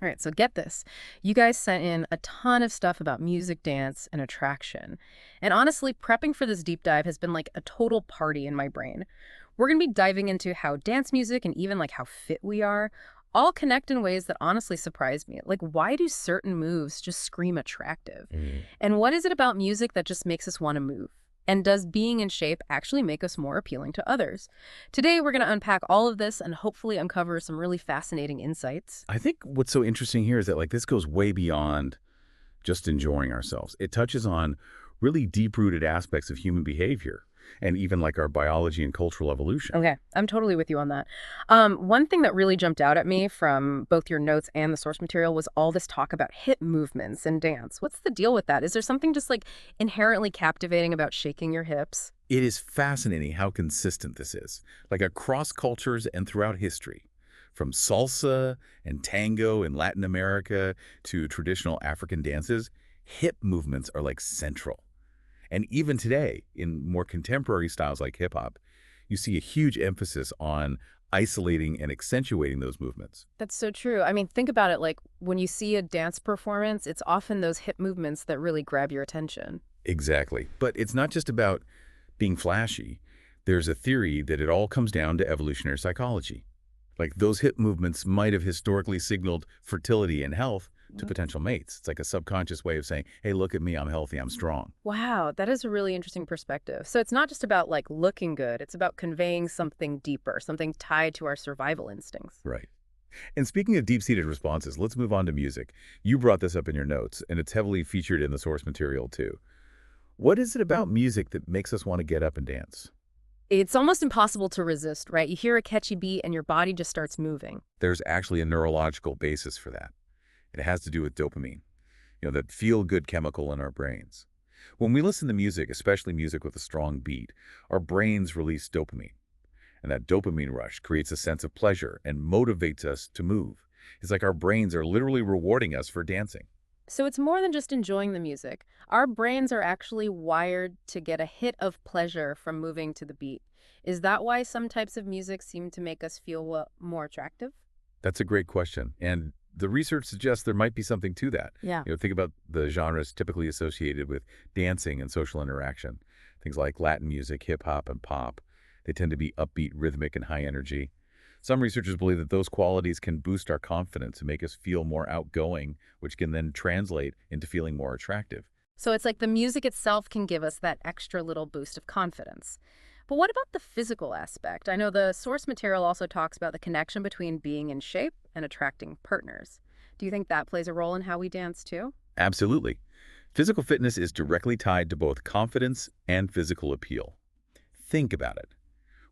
All right, so get this. You guys sent in a ton of stuff about music, dance, and attraction. And honestly, prepping for this deep dive has been like a total party in my brain. We're going to be diving into how dance music and even like how fit we are all connect in ways that honestly surprise me. Like, why do certain moves just scream attractive? Mm. And what is it about music that just makes us want to move? And does being in shape actually make us more appealing to others? Today, we're going to unpack all of this and hopefully uncover some really fascinating insights. I think what's so interesting here is that this goes way beyond just enjoying ourselves. It touches on really deep-rooted aspects of human behavior and even our biology and cultural evolution. Okay, I'm totally with you on that. One thing that really jumped out at me from both your notes and the source material was all this talk about hip movements and dance. What's the deal with that? Is there something just like inherently captivating about shaking your hips? It is fascinating how consistent this is, across cultures and throughout history. From salsa and tango in Latin America to traditional African dances, hip movements are central. And even today, in more contemporary styles like hip-hop, you see a huge emphasis on isolating and accentuating those movements. That's so true. I mean, think about it, like when you see a dance performance, it's often those hip movements that really grab your attention. Exactly. But it's not just about being flashy. There's a theory that it all comes down to evolutionary psychology. Those hip movements might have historically signaled fertility and health to potential mates. It's like a subconscious way of saying, hey, look at me, I'm healthy, I'm strong. Wow, that is a really interesting perspective. So it's not just about like looking good, it's about conveying something deeper, something tied to our survival instincts. Right. And speaking of deep-seated responses, let's move on to music. You brought this up in your notes, and it's heavily featured in the source material too. What is it about music that makes us want to get up and dance? It's almost impossible to resist, right? You hear a catchy beat and your body just starts moving. There's actually a neurological basis for that. It has to do with dopamine, that feel-good chemical in our brains. When we listen to music, especially music with a strong beat, our brains release dopamine. And that dopamine rush creates a sense of pleasure and motivates us to move. It's like our brains are literally rewarding us for dancing. So it's more than just enjoying the music. Our brains are actually wired to get a hit of pleasure from moving to the beat. Is that why some types of music seem to make us feel more attractive? That's a great question. And the research suggests there might be something to that. Yeah. Think about the genres typically associated with dancing and social interaction. Things like Latin music, hip-hop, and pop. They tend to be upbeat, rhythmic, and high energy. Some researchers believe that those qualities can boost our confidence and make us feel more outgoing, which can then translate into feeling more attractive. So it's like the music itself can give us that extra little boost of confidence. But what about the physical aspect? I know the source material also talks about the connection between being in shape and attracting partners. Do you think that plays a role in how we dance too? Absolutely. Physical fitness is directly tied to both confidence and physical appeal. Think about it.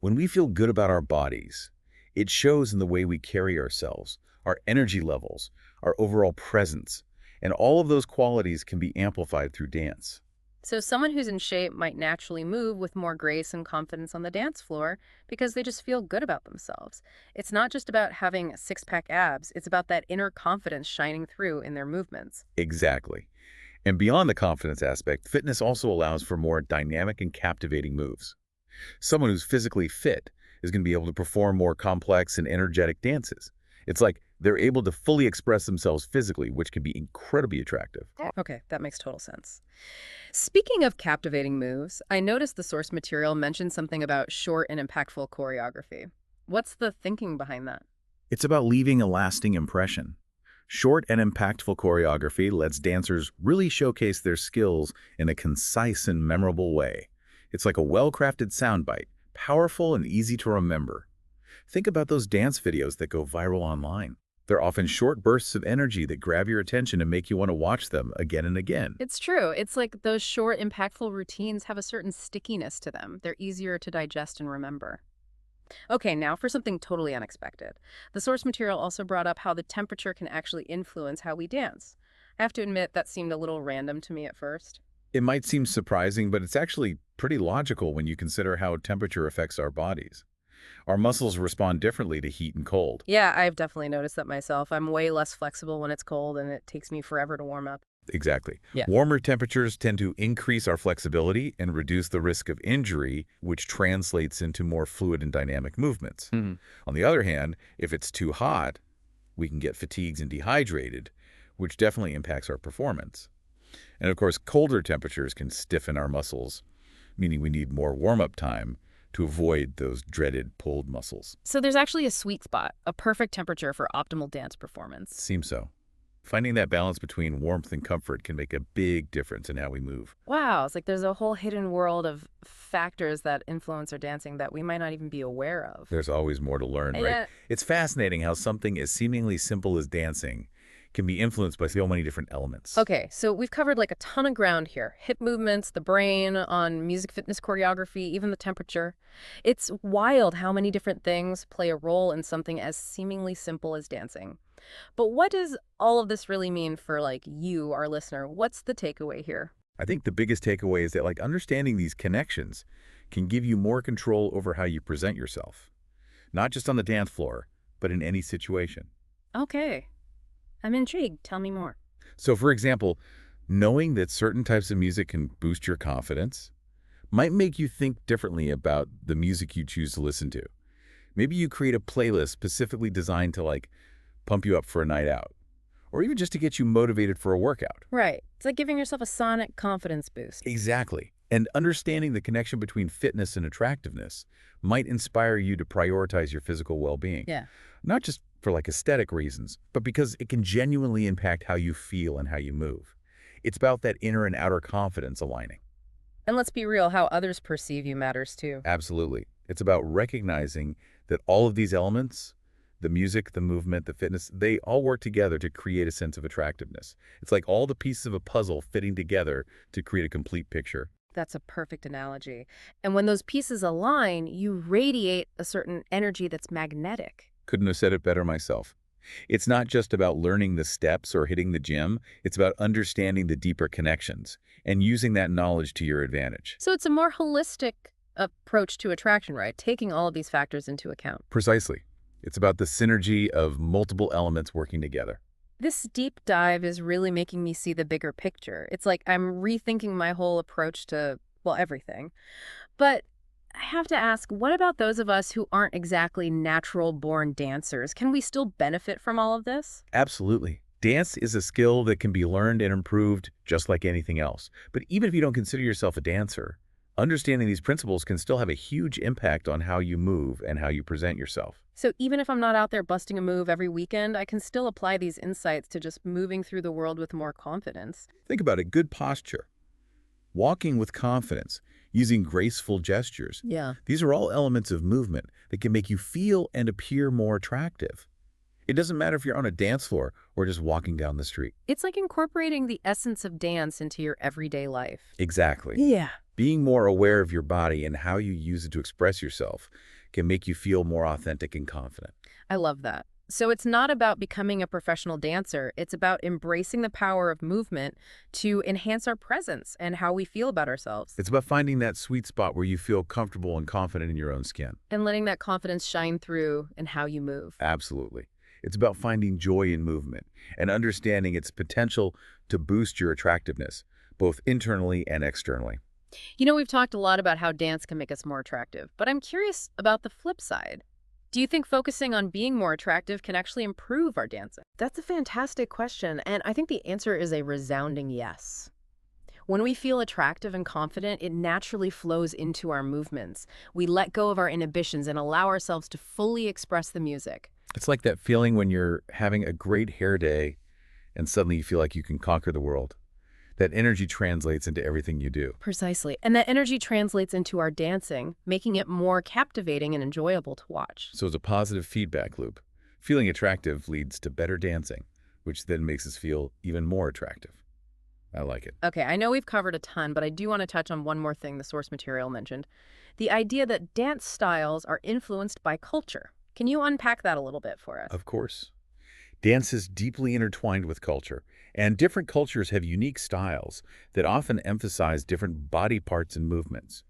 When we feel good about our bodies, it shows in the way we carry ourselves, our energy levels, our overall presence, and all of those qualities can be amplified through dance. So someone who's in shape might naturally move with more grace and confidence on the dance floor because they just feel good about themselves. It's not just about having six-pack abs, it's about that inner confidence shining through in their movements. Exactly. And beyond the confidence aspect, fitness also allows for more dynamic and captivating moves. Someone who's physically fit is going to be able to perform more complex and energetic dances. It's like they're able to fully express themselves physically, which can be incredibly attractive. Okay, that makes total sense. Speaking of captivating moves, I noticed the source material mentioned something about short and impactful choreography. What's the thinking behind that? It's about leaving a lasting impression. Short and impactful choreography lets dancers really showcase their skills in a concise and memorable way. It's like a well-crafted soundbite, powerful and easy to remember. Think about those dance videos that go viral online. They're often short bursts of energy that grab your attention and make you want to watch them again and again. It's true. It's like those short, impactful routines have a certain stickiness to them. They're easier to digest and remember. Okay, now for something totally unexpected. The source material also brought up how the temperature can actually influence how we dance. I have to admit that seemed a little random to me at first. It might seem surprising, but it's actually pretty logical when you consider how temperature affects our bodies. Our muscles respond differently to heat and cold. Yeah, I've definitely noticed that myself. I'm way less flexible when it's cold and it takes me forever to warm up. Exactly. Yeah. Warmer temperatures tend to increase our flexibility and reduce the risk of injury, which translates into more fluid and dynamic movements. On the other hand, if it's too hot, we can get fatigued and dehydrated, which definitely impacts our performance. And of course, colder temperatures can stiffen our muscles, meaning we need more warm-up time to avoid those dreaded pulled muscles. So there's actually a sweet spot, a perfect temperature for optimal dance performance. Seems so. Finding that balance between warmth and comfort can make a big difference in how we move. Wow, it's like there's a whole hidden world of factors that influence our dancing that we might not even be aware of. There's always more to learn, right? Yeah. It's fascinating how something as seemingly simple as dancing can be influenced by so many different elements. Okay, so we've covered like a ton of ground here. Hip movements, the brain, on music fitness choreography, even the temperature. It's wild how many different things play a role in something as seemingly simple as dancing. But what does all of this really mean for like you, our listener? What's the takeaway here? I think the biggest takeaway is that understanding these connections can give you more control over how you present yourself, not just on the dance floor, but in any situation. Okay, I'm intrigued. Tell me more. So for example, knowing that certain types of music can boost your confidence might make you think differently about the music you choose to listen to. Maybe you create a playlist specifically designed to pump you up for a night out, or even just to get you motivated for a workout. Right. It's like giving yourself a sonic confidence boost. Exactly. And understanding the connection between fitness and attractiveness might inspire you to prioritize your physical well-being. Yeah. Not just for aesthetic reasons, but because it can genuinely impact how you feel and how you move. It's about that inner and outer confidence aligning. And let's be real, how others perceive you matters too. Absolutely. It's about recognizing that all of these elements, the music, the movement, the fitness, they all work together to create a sense of attractiveness. It's like all the pieces of a puzzle fitting together to create a complete picture. That's a perfect analogy. And when those pieces align, you radiate a certain energy that's magnetic. Couldn't have said it better myself. It's not just about learning the steps or hitting the gym. It's about understanding the deeper connections and using that knowledge to your advantage. So it's a more holistic approach to attraction, right? Taking all of these factors into account. Precisely. It's about the synergy of multiple elements working together. This deep dive is really making me see the bigger picture. It's like I'm rethinking my whole approach to, well, everything. But I have to ask, what about those of us who aren't exactly natural-born dancers? Can we still benefit from all of this? Absolutely. Dance is a skill that can be learned and improved just like anything else. But even if you don't consider yourself a dancer, understanding these principles can still have a huge impact on how you move and how you present yourself. So even if I'm not out there busting a move every weekend, I can still apply these insights to just moving through the world with more confidence. Think about it, good posture, walking with confidence, using graceful gestures. Yeah. These are all elements of movement that can make you feel and appear more attractive. It doesn't matter if you're on a dance floor or just walking down the street. It's like incorporating the essence of dance into your everyday life. Exactly. Yeah. Being more aware of your body and how you use it to express yourself can make you feel more authentic and confident. I love that. So it's not about becoming a professional dancer. It's about embracing the power of movement to enhance our presence and how we feel about ourselves. It's about finding that sweet spot where you feel comfortable and confident in your own skin. And letting that confidence shine through in how you move. Absolutely. It's about finding joy in movement and understanding its potential to boost your attractiveness, both internally and externally. You know, we've talked a lot about how dance can make us more attractive, but I'm curious about the flip side. Do you think focusing on being more attractive can actually improve our dancing? That's a fantastic question, and I think the answer is a resounding yes. When we feel attractive and confident, it naturally flows into our movements. We let go of our inhibitions and allow ourselves to fully express the music. It's like that feeling when you're having a great hair day and suddenly you feel like you can conquer the world. That energy translates into everything you do. Precisely. And that energy translates into our dancing, making it more captivating and enjoyable to watch. So it's a positive feedback loop. Feeling attractive leads to better dancing, which then makes us feel even more attractive. I like it. Okay, I know we've covered a ton, but I do want to touch on one more thing the source material mentioned. The idea that dance styles are influenced by culture. Can you unpack that a little bit for us? Of course. Dance is deeply intertwined with culture, and different cultures have unique styles that often emphasize different body parts and movements.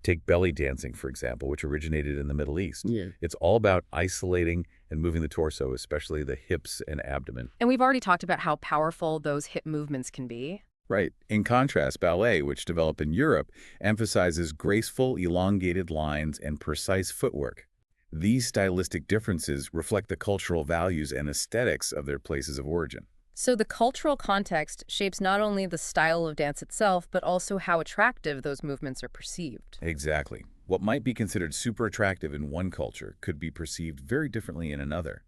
Take belly dancing, for example, which originated in the Middle East. Yeah. It's all about isolating and moving the torso, especially the hips and abdomen. And we've already talked about how powerful those hip movements can be. Right. In contrast, ballet, which developed in Europe, emphasizes graceful, elongated lines and precise footwork. These stylistic differences reflect the cultural values and aesthetics of their places of origin. So the cultural context shapes not only the style of dance itself, but also how attractive those movements are perceived. Exactly. What might be considered super attractive in one culture could be perceived very differently in another.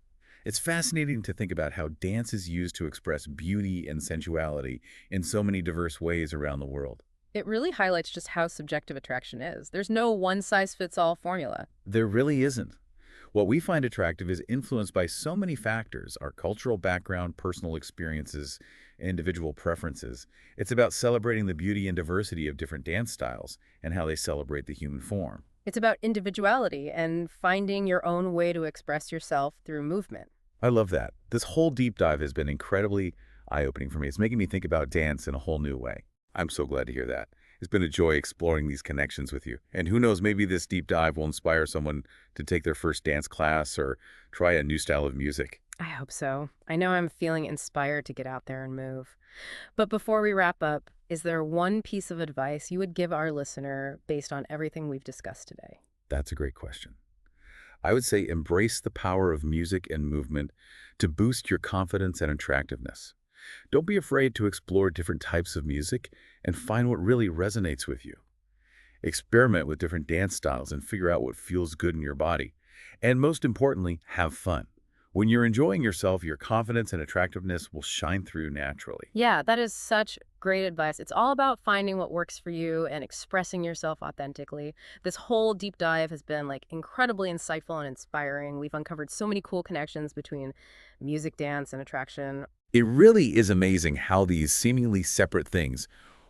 It's fascinating to think about how dance is used to express beauty and sensuality in so many diverse ways around the world. It really highlights just how subjective attraction is. There's no one-size-fits-all formula. There really isn't. What we find attractive is influenced by so many factors, our cultural background, personal experiences, individual preferences. It's about celebrating the beauty and diversity of different dance styles and how they celebrate the human form. It's about individuality and finding your own way to express yourself through movement. I love that. This whole deep dive has been incredibly eye-opening for me. It's making me think about dance in a whole new way. I'm so glad to hear that. It's been a joy exploring these connections with you. And who knows, maybe this deep dive will inspire someone to take their first dance class or try a new style of music. I hope so. I know I'm feeling inspired to get out there and move. But before we wrap up, is there one piece of advice you would give our listener based on everything we've discussed today? That's a great question. I would say embrace the power of music and movement to boost your confidence and attractiveness. Don't be afraid to explore different types of music and find what really resonates with you. Experiment with different dance styles and figure out what feels good in your body. And most importantly, have fun. When you're enjoying yourself, your confidence and attractiveness will shine through naturally. Yeah, that is such great advice. It's all about finding what works for you and expressing yourself authentically. This whole deep dive has been like incredibly insightful and inspiring. We've uncovered so many cool connections between music, dance, and attraction. It really is amazing how these seemingly separate things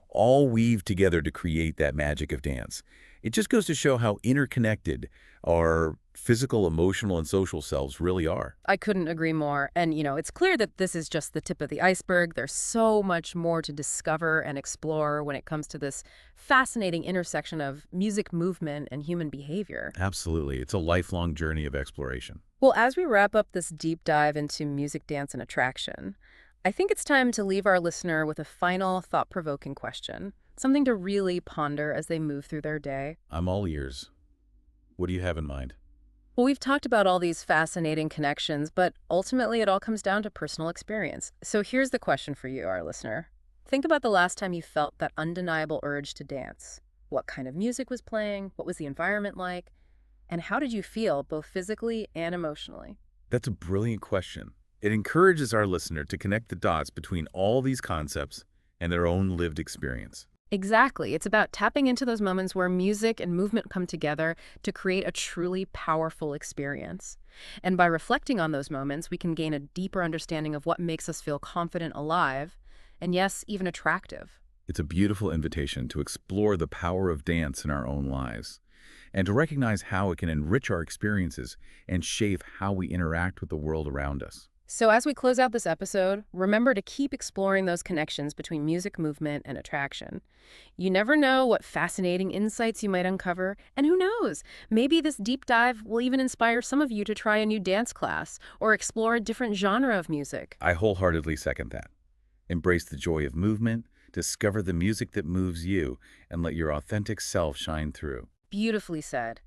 all weave together to create that magic of dance. It just goes to show how interconnected our physical, emotional, and social selves really are. I couldn't agree more. And, it's clear that this is just the tip of the iceberg. There's so much more to discover and explore when it comes to this fascinating intersection of music, movement, and human behavior. Absolutely. It's a lifelong journey of exploration. Well, as we wrap up this deep dive into music, dance, and attraction, I think it's time to leave our listener with a final thought-provoking question, something to really ponder as they move through their day. I'm all ears. What do you have in mind? Well, we've talked about all these fascinating connections, but ultimately it all comes down to personal experience. So here's the question for you, our listener. Think about the last time you felt that undeniable urge to dance. What kind of music was playing? What was the environment like? And how did you feel, both physically and emotionally? That's a brilliant question. It encourages our listener to connect the dots between all these concepts and their own lived experience. Exactly. It's about tapping into those moments where music and movement come together to create a truly powerful experience. And by reflecting on those moments, we can gain a deeper understanding of what makes us feel confident, alive, and yes, even attractive. It's a beautiful invitation to explore the power of dance in our own lives and to recognize how it can enrich our experiences and shape how we interact with the world around us. So as we close out this episode, remember to keep exploring those connections between music, movement, and attraction. You never know what fascinating insights you might uncover, and who knows, maybe this deep dive will even inspire some of you to try a new dance class or explore a different genre of music. I wholeheartedly second that. Embrace the joy of movement, discover the music that moves you, and let your authentic self shine through. Beautifully said.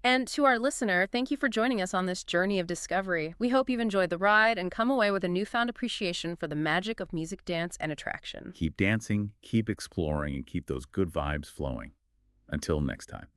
And to our listener, thank you for joining us on this journey of discovery. We hope you've enjoyed the ride and come away with a newfound appreciation for the magic of music, dance, and attraction. Keep dancing, keep exploring, and keep those good vibes flowing. Until next time.